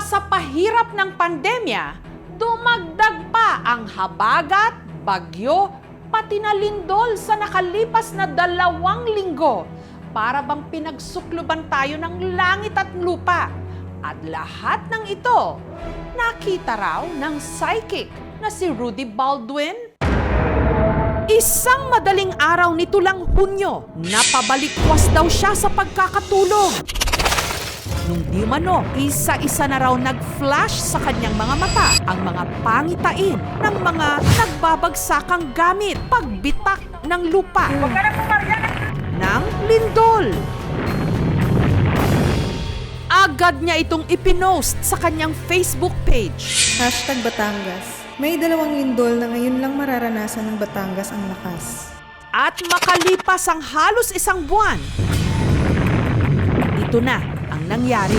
sa pahirap ng pandemya, dumagdag pa ang habagat, bagyo, pati na lindol sa nakalipas na 2 linggo. Para bang pinagsukluban tayo ng langit at lupa. At lahat ng ito, nakita raw ng psychic na si Rudy Baldwin. Isang madaling araw nito lang Hunyo, napabalikwas daw siya sa pagkakatulog. Nung di mano, isa-isa na raw nag-flash sa kanyang mga mata ang mga pangitain ng mga nagbabagsakang gamit, pagbitak ng lupa, ng lindol. Agad niya itong ipinost sa kanyang Facebook page. #Batangas. May 2 lindol na ngayon lang mararanasan ng Batangas ang lakas. At makalipas ang halos 1 buwan, ito na ang nangyari.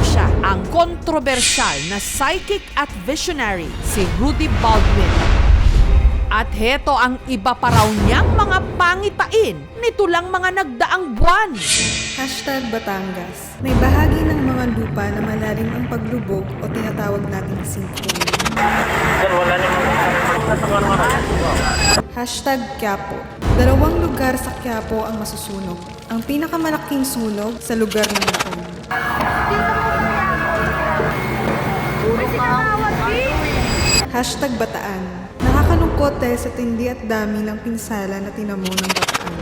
Siya ang kontrobersyal na psychic at visionary, si Rudy Baldwin. At heto ang iba pa raw niyang mga pangitain nito lang mga nagdaang buwan. #Batangas. May bahagi ng mga lupa na malalim ang paglubog o tinatawag nating sinkhole. #Quiapo. 2 lugar sa Quiapo ang masusunog. Ang pinakamalaking sunog sa lugar ng Lacon. #Bataan. Nakakalungkot dahil sa tindi at dami ng pinsala na tinamo ng Bataan.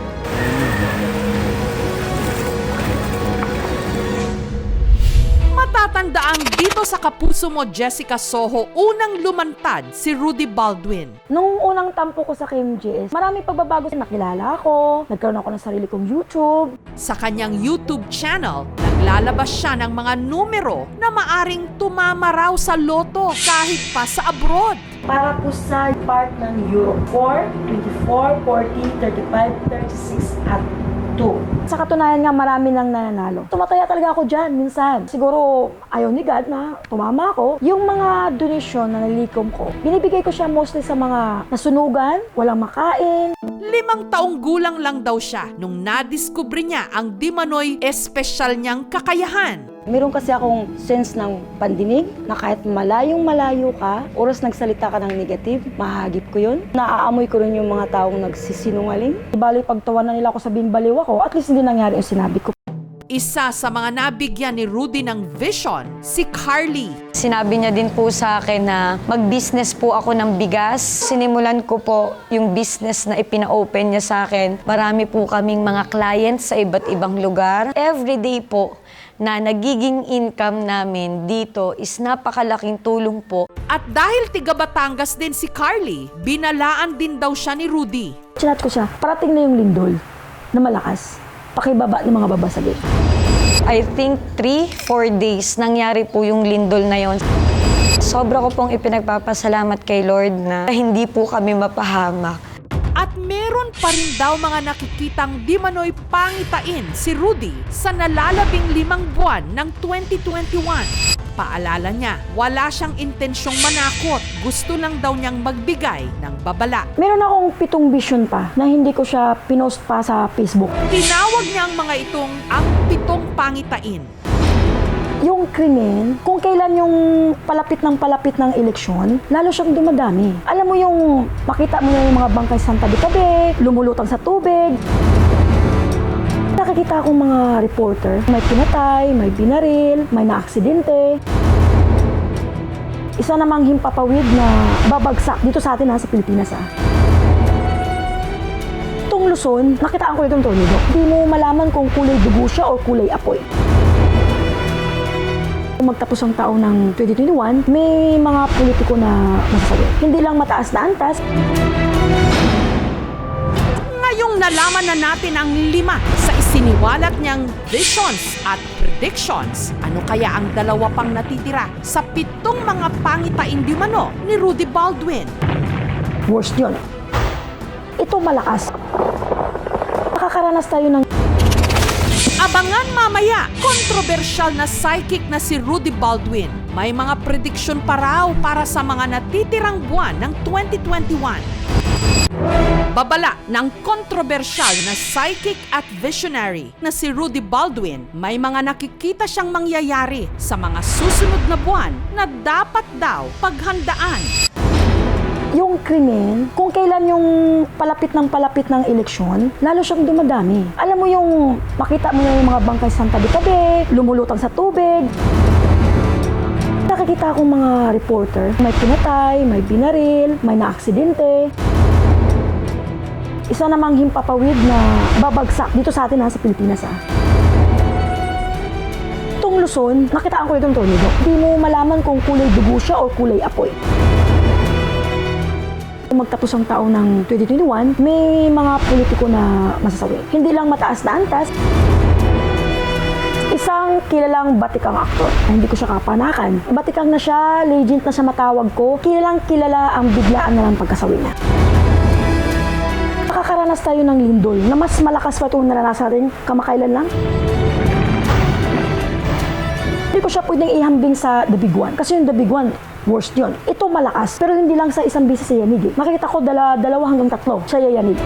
Matatandaang dito sa kapuso mo, Jessica Soho, unang lumantad si Rudy Baldwin. Nung unang tampo ko sa KMJS, marami pagbabago. Nakilala ako, nagkaroon ako ng sarili kong YouTube. Sa kanyang YouTube channel, naglalabas siya ng mga numero na maaring tumama raw sa loto kahit pa sa abroad. Para po sa part ng Europe, 4, 24, 40, 35, 36 at 2. Sa katunayan nga, marami nang nananalo. Tumataya talaga ako dyan minsan. Siguro ayaw ni God na tumama ako. Yung mga donasyon na nalilikom ko, binibigay ko siya mostly sa mga nasunugan, walang makain. 5 taong gulang lang daw siya nung nadiskubre niya ang di manoy espesyal niyang kakayahan. Meron kasi akong sense ng pandinig na kahit malayong-malayo ka, oras nagsalita ka ng negative, mahagip ko yun. Naaamoy ko rin yung mga taong nagsisinungaling. Bali, pagtawanan nila ako sabihin baliw ako, at least hindi nangyari yung sinabi ko. Isa sa mga nabigyan ni Rudy ng vision, si Carly. Sinabi niya din po sa akin na mag-business po ako ng bigas. Sinimulan ko po yung business na ipina-open niya sa akin. Marami po kaming mga clients sa iba't ibang lugar. Everyday po na nagiging income namin dito is napakalaking tulong po. At dahil tiga Batangas din si Carly, binalaan din daw siya ni Rudy. Chinat ko siya, parating na yung lindol na malakas. Pakibaba ng mga babasagin. I think 3-4 days nangyari po yung lindol na yon. Sobra ko pong ipinagpapasalamat kay Lord na hindi po kami mapahamak. At meron pa rin daw mga nakikitang di manoy pangitain si Rudy sa nalalabing 5 buwan ng 2021. Paalala niya, wala siyang intensyong manakot. Gusto lang daw niyang magbigay ng babala. Meron akong 7 vision pa na hindi ko siya pinost pa sa Facebook. Tinawag niya ang mga itong ang 7 pangitain. Yung krimen, kung kailan yung palapit ng eleksyon, lalo siyang dumadami. Alam mo yung makita mo na yung mga bangkay sa tabi-tabi, lumulutang sa tubig. Nakikita akong mga reporter, may pinatay, may binaril, may naaksidente. Isa namang himpapawid na babagsak dito sa atin sa Pilipinas. Itong Luzon, nakitaan ko itong tornado. Hindi mo malaman kung kulay dugo siya o kulay apoy. Magtapos ang taon ng 2021, may mga politiko na masasabi. Hindi lang mataas na antas. Ngayong nalaman na natin ang 5 sa isiniwalat niyang visions at predictions, ano kaya ang 2 pang natitira sa 7 mga pangitain di mano ni Rudy Baldwin? Worst yun. Ito malakas. Nakakaranas tayo ng Abangan mamaya, kontrobersyal na psychic na si Rudy Baldwin. May mga prediction pa raw para sa mga natitirang buwan ng 2021. Babala ng kontrobersyal na psychic at visionary na si Rudy Baldwin, may mga nakikita siyang mangyayari sa mga susunod na buwan na dapat daw paghandaan. Yung krimen, kung kailan yung palapit ng eleksyon, lalo siyang dumadami. Alam mo yung makita mo na yung mga bangkay sa tabi-tabi, lumulutang sa tubig. Nakikita akong mga reporter, may pinatay, may binaril, may naaksidente. Isa namang himpapawid na babagsak dito sa atin sa Pilipinas. Itong Luzon, nakitaan ko itong tornado. Hindi mo malaman kung kulay dugo siya o kulay apoy. Magtapos ang taon ng 2021, may mga politiko na masasawi. Hindi lang mataas na antas, isang kilalang batikang aktor. Hindi ko siya kapanakan. Batikang na siya, legend na siya matawag ko. Kilalang kilala ang biglaan na lang pagkasawi niya. Nakakaranas tayo ng lindol na mas malakas pa itong naranasan rin kamakailan lang. Hindi ko siya pwedeng ihambing sa The Big One. Kasi yung The Big One, worst yun. Ito malakas, pero hindi lang sa isang beses sa yanig. Makikita ko dalawa hanggang tatlo sa yanig.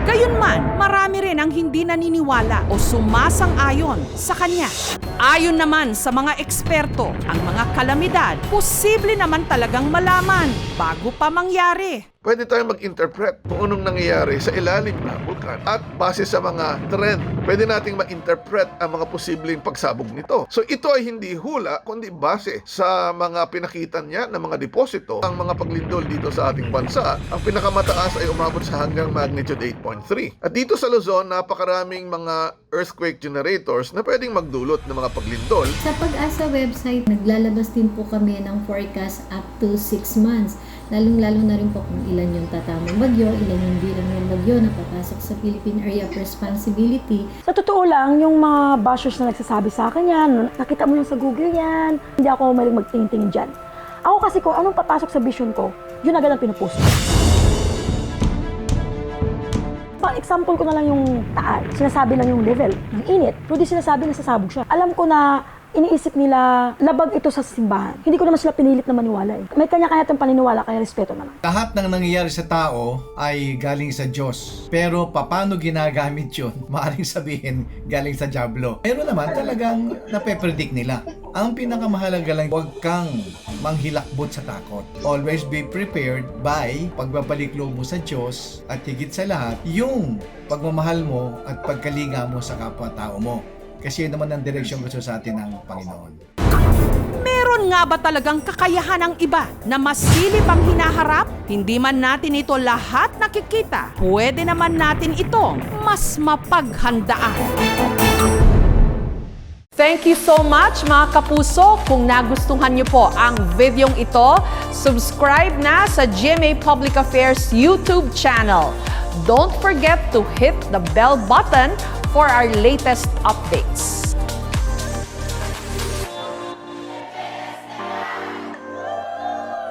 Gayunman, marami rin ang hindi naniniwala o sumasang-ayon sa kanya. Ayon naman sa mga eksperto, ang mga kalamidad posible naman talagang malaman bago pa mangyari. Pwede tayong mag-interpret kung anong nangyayari sa ilalim ng bulkan. At base sa mga trend, pwede nating ma-interpret ang mga posibleng pagsabog nito. So ito ay hindi hula, kundi base sa mga pinakita niya ng mga deposito. Ang mga paglindol dito sa ating bansa, ang pinakamataas ay umabot sa hanggang magnitude 8.3. At dito sa Luzon, napakaraming mga earthquake generators na pwedeng magdulot ng mga paglindol. Sa Pag-asa website, naglalabas din po kami ng forecast up to 6 months. Lalong-lalo na rin po kung ilan yung tatamang bagyo, ilan yung bilang ng bagyo na papasok sa Philippine Area of Responsibility. Sa totoo lang, yung mga bashers na nagsasabi sa akin yan, nakita mo yan sa Google yan, hindi ako maling magtingin-tingin dyan. Ako kasi kung anong papasok sa vision ko, yun agad ang pinupost ko. Example ko na lang yung taal. Sinasabi lang yung level. Ang init. Pero di sinasabi na sasabog siya. Alam ko na iniisip nila, labag ito sa simbahan. Hindi ko naman sila pinilit na maniwala eh. May kanya-kanya itong paniniwala, kaya respeto naman. Lahat ng nangyayari sa tao ay galing sa Diyos. Pero paano ginagamit yun? Maaaring sabihin galing sa Diablo. Pero naman talagang nape-predict nila. Ang pinakamahalaga lang, huwag kang manghilakbot sa takot. Always be prepared by pagbabalik loob mo sa Diyos at higit sa lahat, yung pagmamahal mo at pagkalinga mo sa kapwa-tao mo. Kasi yun naman ang direksyon gusto sa atin ng Panginoon. Meron nga ba talagang kakayahan ng iba na masilip ang hinaharap? Hindi man natin ito lahat nakikita. Pwede naman natin itong mas mapaghandaan. Thank you so much mga kapuso. Kung nagustuhan niyo po ang videong ito, subscribe na sa GMA Public Affairs YouTube channel. Don't forget to hit the bell button for our latest updates.